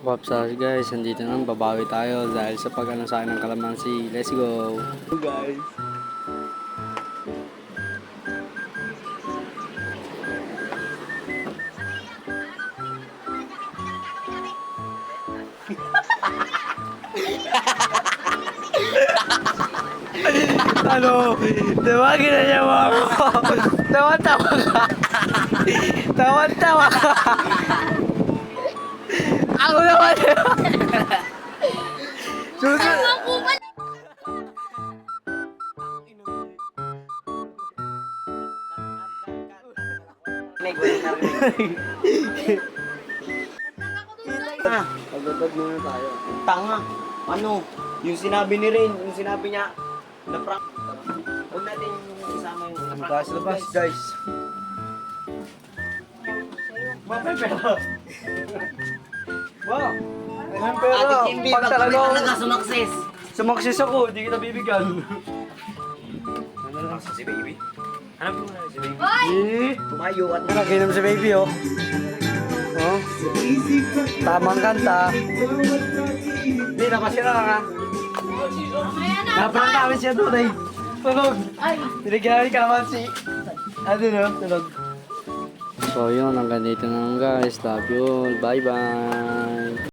What's up guys, nandito na, babawi tayo dahil sa pag-ano sa akin ng kalamansi. Let's go! Guys! Ano? Diba ginanya mo ako? Tawa-tawa ka! Tawa-tawa ka! Ako naman! Susunod! Pagdadag muna tayo. Tanga. Ano? Yung sinabi ni Rain, yung sinabi niya, na prank. Huwag natin isama yung na prank. Labas guys. Bakit pero? Wow! Ganun pero, Ate Kimby, pag talaga sumakses. sumaksis ako, hindi kita bibigyan. Ano si baby? Hanap mo na si baby. Tumayo at nakinom si baby oh. Oh. Tamang kanta. Hindi, napasira ka nga. Naparang namin siya doon ay. Tulog. Binigyan namin kalamansi. Ano no? Tulog. So yun, hanggang dito na lang guys. Love you all. Bye bye.